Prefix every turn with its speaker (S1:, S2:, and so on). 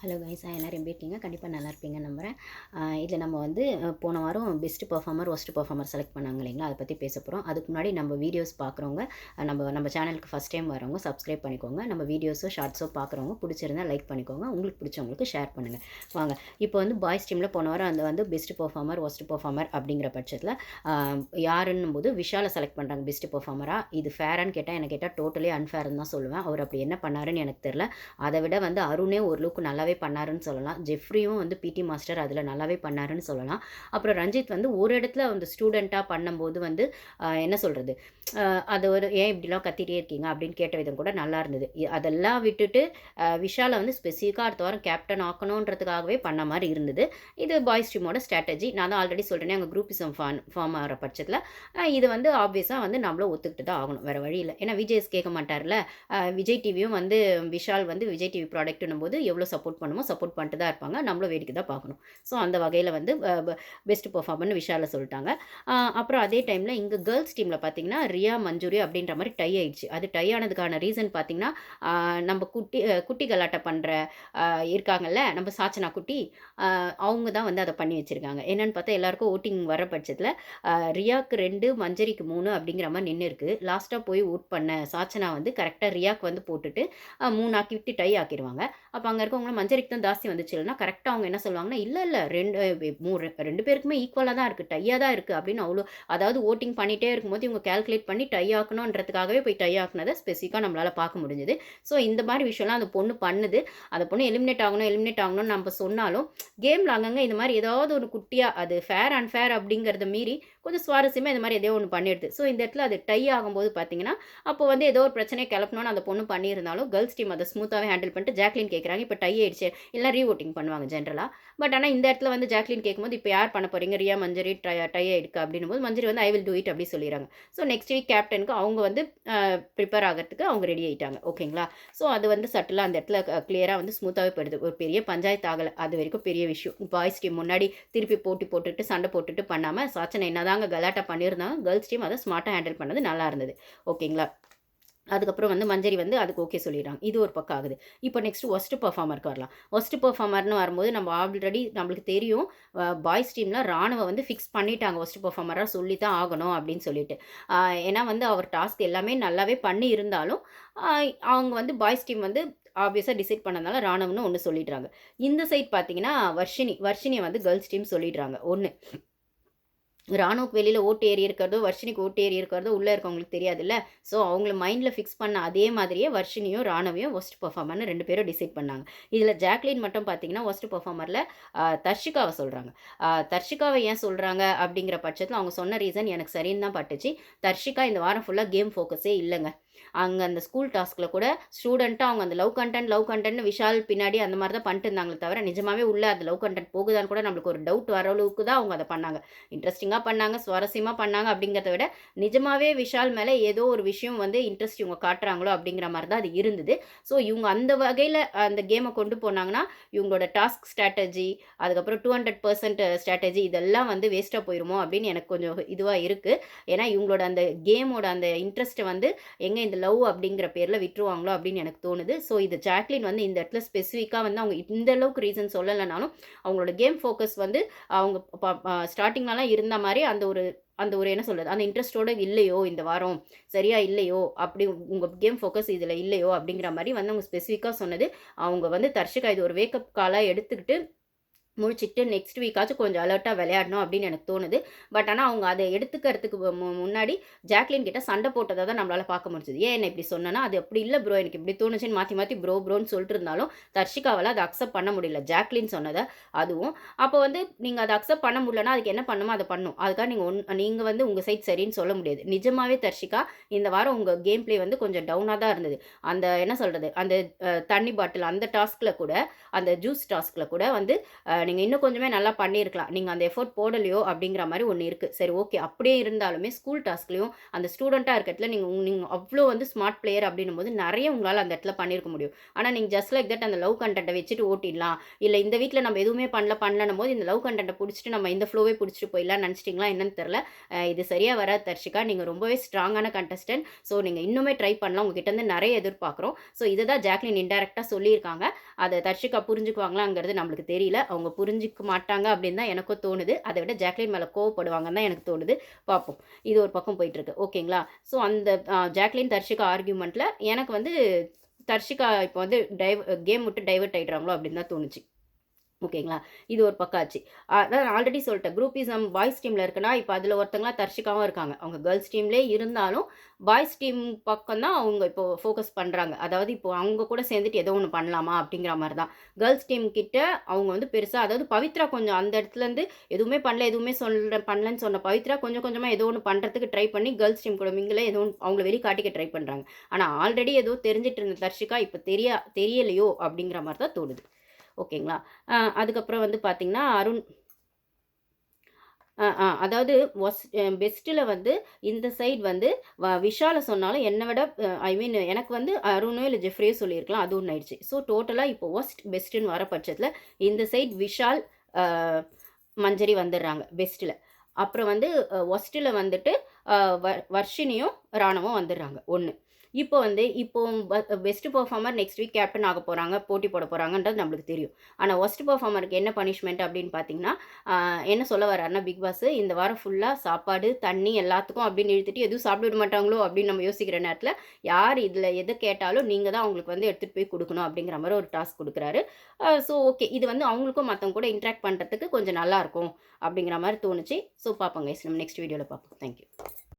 S1: Hello guys, எல்லாரும் எப்படி இருக்கீங்க? கண்டிப்பாக நல்லா இருப்பீங்கன்னு நம்புகிறேன். இதில் நம்ம வந்து போன வாரம் best performer, worst performer select பண்ணாங்க இல்லைங்களா? அதை பற்றி பேச போகிறோம். அதுக்கு முன்னாடி நம்ம வீடியோஸ் பார்க்குறவங்க, நம்ம சேனலுக்கு ஃபஸ்ட் டைம் வரவங்க சப்ஸ்கிரைப் பண்ணிக்கோங்க. நம்ம வீடியோஸோ ஷார்ட்ஸோ பார்க்குறவங்க பிடிச்சிருந்தா லைக் பண்ணிக்கோங்க. உங்களுக்கு பிடிச்சவங்களுக்கு ஷேர் பண்ணுங்கள். வாங்க, இப்போ வந்து பாய்ஸ் டீமில் போன வாரம் அந்த வந்து பெஸ்ட் பெர்ஃபார்மர், ஒர்ஸ்ட் பெர்ஃபார்மர் அப்படிங்கிற பட்சத்தில் யாருன்னும் போது விஷாலை செலக்ட் பண்ணுறாங்க பெஸ்ட் பெர்ஃபார்மராக. இது ஃபேரான்னு கேட்டால், எனக்கு கேட்டால் டோட்டலி அன்ஃபேர்னு தான் சொல்லுவேன். அவர் அப்படி என்ன பண்ணாருன்னு எனக்கு தெரில. அதை விட வந்து அருணே ஓரளவுக்கு நல்லாவே பண்ணாருன்னு சொல்லலாம். ஜெஃப்ரியும் வந்து பிடி மாஸ்டர் அதில் நல்லாவே பண்ணாருன்னு சொல்லலாம். அப்புறம் ரஞ்சித் வந்து ஒரு இடத்துல வந்து ஸ்டூடெண்ட்டாக பண்ணும்போது வந்து என்ன சொல்கிறது, அது ஒரு ஏன் இப்படிலாம் கத்திட்டே இருக்கீங்க அப்படின்னு கேட்ட விதம் கூட நல்லா இருந்தது. அதெல்லாம் விட்டுட்டு விஷாலை வந்து ஸ்பெசிஃபிக்காக அடுத்த வாரம் கேப்டன் ஆக்கணுன்றதுக்காகவே பண்ண மாதிரி இருந்தது. இது பாய்ஸ் டீமோட ஸ்ட்ராட்டஜி. நான் தான் ஆல்ரெடி சொல்கிறேனே, அங்கே குரூப்பிசம் ஃபார்ம் ஆகிற பட்சத்தில் இது வந்து ஆப்வியஸாக வந்து நம்மளும் ஒத்துக்கிட்டு தான் ஆகணும், வேறு வழி இல்லை. ஏன்னா விஜய்ஸ் கேட்க மாட்டார்ல. விஜய் டிவியும் வந்து விஷால் வந்து விஜய் டிவி ப்ராடக்ட்னும் போது எவ்வளோ சப்போர்ட் பண்ணுமோ சப்போர்ட் பண்ணிட்டு தான் இருப்பாங்க. நம்மளும் வேடிக்கை தான் பார்க்கணும். ஸோ அந்த வகையில் வந்து பெஸ்ட் பெர்ஃபார்மர்னு விஷால சொல்லிட்டாங்க. அப்புறம் அதே டைமில் இங்கே கேர்ள்ஸ் டீமில் பார்த்தீங்கன்னா ரியா மஞ்சுரி அப்படின்ற மாதிரி டை ஆயிடுச்சு. அது டை ஆனதுக்கான ரீசன் பார்த்தீங்கன்னா, நம்ம குட்டி கலாட்டை பண்ணுற இருக்காங்கல்ல, நம்ம சாச்சனா குட்டி, அவங்க தான் வந்து அதை பண்ணி வச்சுருக்காங்க. என்னென்னு பார்த்தா எல்லாருக்கும் ஓட்டிங் வர பட்சத்தில் ரியாக்கு 2 மஞ்சரிக்கு 3 அப்படிங்கிற மாதிரி நின்று இருக்குது. லாஸ்ட்டாக போய் ஓட் பண்ண சாச்சனா வந்து கரெக்டாக ரியாக்கு வந்து போட்டுட்டு 3 ஆக்கி விட்டு டை ஆக்கிடுவாங்க. அப்போ அங்கே இருக்கவங்க மஞ்சரிக்கு தான் ஜாஸ்தி வந்துச்சு இல்லைனா கரெக்டாக அவங்க என்ன சொல்லுவாங்கன்னா, இல்லை 2 பேருக்குமே ஈக்குவலாக தான் இருக்குது, டையாக தான் இருக்குது அப்படின்னு அதாவது ஓட்டிங் பண்ணிகிட்டே இருக்கும்போது இவங்க கேல்குலேட் பண்ணி டை ஆக்கணுன்றதுக்காகவே போய் டை ஆக்குனதை ஸ்பெசிஃபிக்காக நம்மளால் பார்க்க முடிஞ்சுது. ஸோ இந்த மாதிரி விஷயம்லாம் அந்த பொண்ணு பண்ணுது. அந்த பொண்ணு எலிமினேட் ஆகணும்னு நம்ம சொன்னாலும் கேமில் அங்கங்கே இந்த மாதிரி ஏதாவது ஒரு குட்டியாக, அது ஃபேர் அன்ஃபேர் அப்படிங்கிறத மீறி கொஞ்சம் சுவாரஸ்யமாக இந்த மாதிரி ஏதோ ஒன்று பண்ணிடுது. ஸோ இந்த இடத்துல அது டை ஆகும்போது பார்த்தீங்கன்னா, அப்போ வந்து ஏதோ ஒரு பிரச்சனையை கிளப்பணும்னு அந்த பொண்ணு பண்ணியிருந்தாலும் கேர்ள்ஸ் டீம் அதை ஸ்மூத்தாகவே ஹேண்டில் பண்ணிட்டு ஜாக்லின் கேட்குறாங்க. இப்போ டை ஆயிடுச்சு, இல்லை ரீஓட்டிங் பண்ணுவாங்க ஜென்ரலாக. பட் ஆனால் இந்த இடத்துல வந்து ஜாக்லின் கேட்கும்போது இப்போ யார் பண்ண போகிறீங்க, ரியா மஞ்சரி டை ஆயிடுக்கு அப்படின்னும் போது மஞ்சரி வந்து ஐ வில் டூ இட் அப்படி சொல்லிடுறாங்க. ஸோ நெக்ஸ்ட் வீக் கேப்டனுக்கு அவங்க வந்து ப்ரிப்பேர் ஆகிறதுக்கு அவங்க ரெடி ஆகிட்டாங்க. ஓகேங்களா? ஸோ அது வந்து சட்டிலாக அந்த இடத்துல கிளியராக வந்து ஸ்மூத்தாகவே போயிடுது. ஒரு பெரிய பஞ்சாயத்து ஆகலை, அது வரைக்கும் பெரிய விஷயம். பாய்ஸ் டீம் முன்னாடி திருப்பி போட்டுட்டு சண்டை போட்டுட்டு பண்ணாமல் சாச்சனை என்னதாங்க கலாட்டா பண்ணியிருந்தாங்க, கேர்ள்ஸ் டீம் அதை ஸ்மார்ட்டாக ஹேண்டில் பண்ணது நல்லா இருந்தது. ஓகேங்களா? அதுக்கப்புறம் வந்து மஞ்சரி வந்து அதுக்கு ஓகே சொல்லிடுறாங்க. இது ஒரு பக்கம் ஆகுது. இப்போ நெக்ஸ்ட் ஒர்ஸ்ட் பெர்ஃபார்மருக்கு வரலாம். ஒர்ஸ்ட் பெர்ஃபார்மர்னு வரும்போது நம்ம ஆல்ரெடி நம்மளுக்கு தெரியும், பாய்ஸ் டீமில் ராணுவ வந்து ஃபிக்ஸ் பண்ணிட்டாங்க ஒர்ஸ்ட் பெர்ஃபார்மராக சொல்லி தான் ஆகணும் அப்படின்னு சொல்லிட்டு. ஏன்னா வந்து அவர் டாஸ்க் எல்லாமே நல்லாவே பண்ணி இருந்தாலும் அவங்க வந்து பாய்ஸ் டீம் வந்து ஆப்வியஸாக டிசைட் பண்ணதுனால ராணுவம்னு ஒன்று சொல்லிடுறாங்க. இந்த சைட் பார்த்தீங்கன்னா வர்ஷினியை வந்து கேர்ள்ஸ் டீம் சொல்லிடுறாங்க. ஒன்று ராணுவுக்கு வெளியில் ஓட்டு ஏறி இருக்கிறதோ, வர்ஷினிக்கு ஓட்டு ஏறி இருக்கிறதோ உள்ளே இருக்கவங்களுக்கு தெரியாதுல்ல. ஸோ அவங்கள மைண்டில் ஃபிக்ஸ் பண்ண அதே மாதிரியே வர்ஷினியும் ராணுவையும் ஒர்ஸ்ட் பெர்ஃபார்மர்னு 2 பேரும் டிசைட் பண்ணாங்க. இதில் ஜாக்லின் மட்டும் பார்த்தீங்கன்னா ஒர்ஸ்ட் பெர்ஃபார்மரில் தர்ஷிகாவை சொல்கிறாங்க. தர்ஷிகாவை ஏன் சொல்கிறாங்க அப்படிங்கிற பட்சத்தில் அவங்க சொன்ன ரீசன் எனக்கு சரின்னு தான் பட்டுச்சு. தர்ஷிகா இந்த வாரம் ஃபுல்லாக கேம் ஃபோக்கஸே இல்லைங்க. அங்கே அந்த ஸ்கூல் டாஸ்கில் கூட ஸ்டூடெண்ட்டாக அவங்க அந்த லவ் கண்டென்ட்னு விஷால் பின்னாடி அந்த மாதிரி தான் பண்ணிட்டு இருந்தாங்களே தவிர, நிஜமாவே உள்ளே அது லவ் கண்டென்ட் போகுதான்னு கூட நம்மளுக்கு ஒரு டவுட் வர அளவுக்கு தான் அவங்க அதை பண்ணாங்க. இன்ட்ரெஸ்டிங்காக பண்ணாங்க, சுவாரஸ்யமாக பண்ணாங்க அப்படிங்கிறத விட, நிஜமாவே விஷால் மேலே ஏதோ ஒரு விஷயம் வந்து இன்ட்ரெஸ்ட் இவங்க காட்டுறாங்களோ அப்படிங்கிற மாதிரி தான் அது இருந்தது. ஸோ இவங்க அந்த வகையில் அந்த கேமை கொண்டு போனாங்கன்னா, இவங்களோட டாஸ்க் ஸ்ட்ராட்டஜி, அதுக்கப்புறம் 200% ஸ்ட்ராட்டஜி இதெல்லாம் வந்து வேஸ்ட்டாக போயிருமோ அப்படின்னு எனக்கு கொஞ்சம் இதுவாக இருக்குது. ஏன்னா இவங்களோட அந்த கேமோட அந்த இன்ட்ரெஸ்ட்டை வந்து எங்கே இந்த லவ் அப்படிங்கிற பேரில் விட்டுருவாங்களோ அப்படின்னு எனக்கு தோணுது. ஸோ இது ஜாக்லின் வந்து இந்த இடத்துல ஸ்பெசிஃபிக்காக வந்து அவங்க இந்த அளவுக்கு ரீசன் சொல்லலைனாலும், அவங்களோட கேம் ஃபோக்கஸ் வந்து அவங்க ஸ்டார்டிங்லலாம் இருந்த மாதிரி அந்த ஒரு என்ன சொல்கிறது, அந்த இன்ட்ரெஸ்ட்டோட இல்லையோ இந்த வாரம், சரியா இல்லையோ, அப்படி உங்கள் கேம் ஃபோக்கஸ் இதில் இல்லையோ அப்படிங்கிற மாதிரி வந்து அவங்க ஸ்பெசிஃபிக்காக சொன்னது. அவங்க வந்து தர்ஷிகா இது ஒரு வேக்கப் காலாக எடுத்துக்கிட்டு முழிச்சிட்டு நெக்ஸ்ட் வீக்காச்சும் கொஞ்சம் அலர்ட்டாக விளையாடணும் அப்படின்னு எனக்கு தோணுது. பட் ஆனால் அவங்க அதை எடுத்துக்கிறதுக்கு முன்னாடி ஜாக்லின் கிட்ட சண்டை போட்டதை தான் நம்மளால் பார்க்க முடிஞ்சது. ஏன் என்ன இப்படி சொன்னேன்னா, அது அப்படி இல்லை ப்ரோ, எனக்கு இப்படி தோணுச்சுன்னு மாற்றி ப்ரோன்னு சொல்லிட்டு இருந்தாலும் தர்ஷிகாவால் அதை அக்செப்ட் பண்ண முடியல, ஜாக்லின் சொன்னதை. அதுவும் அப்போ வந்து நீங்கள் அதை அக்செப்ட் பண்ண முடியலன்னா அதுக்கு என்ன பண்ணுமோ அதை பண்ணும். அதுக்காக நீங்கள் வந்து உங்கள் சைட் சரின்னு சொல்ல முடியாது. நிஜமாவே தர்ஷிகா இந்த வாரம் உங்கள் கேம் பிளே வந்து கொஞ்சம் டவுனாக தான் இருந்தது. அந்த என்ன சொல்கிறது, அந்த தண்ணி பாட்டில் அந்த டாஸ்கில் கூட, அந்த ஜூஸ் டாஸ்கில் கூட வந்து நீங்கள் இன்னும் கொஞ்சமே நல்லா பண்ணியிருக்கலாம், நீங்கள் அந்த எஃபோர்ட் போடலையோ அப்படிங்கிற மாதிரி ஒன்று இருக்குது. சரி ஓகே, அப்படியே இருந்தாலுமே ஸ்கூல் டாஸ்க்லேயும் அந்த ஸ்டூடெண்ட்டாக இருக்கிறதுல நீங்கள் அவ்வளோ வந்து ஸ்மார்ட் பிளேயர் அப்படின்னும் போது நிறைய உங்களால் அந்த இடத்துல பண்ணியிருக்க முடியும். ஆனால் நீங்கள் ஜஸ்ட் லைக் தட் அந்த லவ் கண்டென்ட்டை வச்சுட்டு ஓட்டிடலாம், இல்லை இந்த வீட்டில் நம்ம எதுவுமே பண்ணலன்னும் போது இந்த லவ் கண்டென்ட்டை பிடிச்சிட்டு நம்ம இந்த ஃப்ளோவே பிடிச்சிட்டு போயிடலாம் நினச்சிட்டிங்களா என்னன்னு தெரில. இது சரியாக வராது தர்ஷிகா, நீங்கள் ரொம்பவே ஸ்ட்ராங்கான கண்டஸ்டன்ட். ஸோ நீங்கள் இன்னுமே ட்ரை பண்ணலாம், உங்ககிட்ட இருந்து நிறைய எதிர்பார்க்குறோம். ஸோ இதை தான் ஜாக்லின் இன்டெரக்டாக சொல்லியிருக்காங்க. அதை தர்ஷிகா புரிஞ்சுக்குவாங்களாங்கிறது நம்மளுக்கு தெரியல. அவங்க புரிஞ்சிக்க மாட்டாங்க அப்படின்னு தான் எனக்கும் தோணுது. அதை விட ஜாக்லின் மேலே கோவப்படுவாங்கன்னு தான் எனக்கு தோணுது. பார்ப்போம். இது ஒரு பக்கம் போயிட்டுருக்கு. ஓகேங்களா? ஸோ அந்த ஜாக்லின் தர்ஷிகா ஆர்கியூமெண்ட்டில் எனக்கு வந்து தர்ஷிகா இப்போ வந்து கேம் விட்டு டைவர்ட் ஆகிடுறாங்களோ அப்படின்னு தான் தோணுச்சு. ஓகேங்களா? இது ஒரு பக்கம் ஆச்சு. அதான் ஆல்ரெடி சொல்லிட்டேன், குரூப்பிசம் பாய்ஸ் டீமில் இருக்குன்னா, இப்போ அதில் ஒருத்தங்களா தர்ஷிகாவும் இருக்காங்க. அவங்க கேர்ள்ஸ் டீம்லேயே இருந்தாலும் பாய்ஸ் டீம் பக்கம் தான் அவங்க இப்போ ஃபோக்கஸ் பண்ணுறாங்க. அதாவது இப்போ அவங்க கூட சேர்ந்துட்டு ஏதோ ஒன்று பண்ணலாமா அப்படிங்கிற மாதிரி தான். கேர்ள்ஸ் டீம் கிட்ட அவங்க வந்து பெருசாக, அதாவது பவித்ரா கொஞ்சம் அந்த இடத்துலேருந்து எதுவுமே பண்ணல, எதுவுமே பண்ணலன்னு சொன்ன பவித்ரா கொஞ்சம் கொஞ்சமாக ஏதோ ஒன்று பண்ணுறதுக்கு ட்ரை பண்ணி கேர்ள்ஸ் டீம் கூட மிங்கில ஏதோ ஒன்று அவங்கள வெளிக்காட்டிக்க ட்ரை பண்ணுறாங்க. ஆனால் ஆல்ரெடி ஏதோ தெரிஞ்சிட்டு இருந்த தர்ஷிகா இப்போ தெரியலையோ அப்படிங்கிற மாதிரி தான் தோணுது. ஓகேங்களா? அதுக்கப்புறம் வந்து பார்த்தீங்கன்னா, அருண் அதாவது பெஸ்ட்டில் வந்து இந்த சைடு வந்து விஷாலை சொன்னாலும் என்னை விட ஐ மீன் எனக்கு வந்து அருணோ இல்லை ஜெஃப்ரியே சொல்லியிருக்கலாம், அது ஒன்று ஆயிடுச்சு. ஸோ டோட்டலாக இப்போ பெஸ்ட்டுன்னு வர பட்சத்தில் இந்த சைடு விஷால் மஞ்சரி வந்துடுறாங்க பெஸ்ட்டில். அப்புறம் வந்து ஒஸ்ட்டில் வந்துட்டு வர்ஷினியும் ராணவும் வந்துடுறாங்க 1. இப்போ best performer next week captain ஆக போகிறாங்க, போட்டி போட போகிறாங்கன்றது நம்மளுக்கு தெரியும். ஆனால் ஒஸ்ட் பெர்ஃபார்மருக்கு என்ன பனிஷ்மெண்ட் அப்படின்னு பார்த்தீங்கன்னா, என்ன சொல்ல வர்றாருன்னா பிக் பாஸ், இந்த வாரம் ஃபுல்லாக சாப்பாடு தண்ணி எல்லாத்துக்கும் அப்படின்னு இழுத்துட்டு எதுவும் சாப்பிட விட மாட்டாங்களோ அப்படின்னு நம்ம யோசிக்கிற நேரத்தில் யார் இதில் எதை கேட்டாலும் நீங்கள் தான் அவங்களுக்கு வந்து எடுத்துகிட்டு போய் கொடுக்கணும் அப்படிங்கிற மாதிரி ஒரு டாஸ்க் கொடுக்குறாரு. ஸோ ஓகே, இது வந்து அவங்களுக்கும் மற்றவங்க கூட இன்ட்ராக்ட் பண்ணுறதுக்கு கொஞ்சம் நல்லாயிருக்கும் அப்படிங்கிற மாதிரி தோணுச்சு. ஸோ பார்ப்போங்க, நம்ம நெக்ஸ்ட் வீடியோவில் பார்ப்போம். தேங்க்யூ.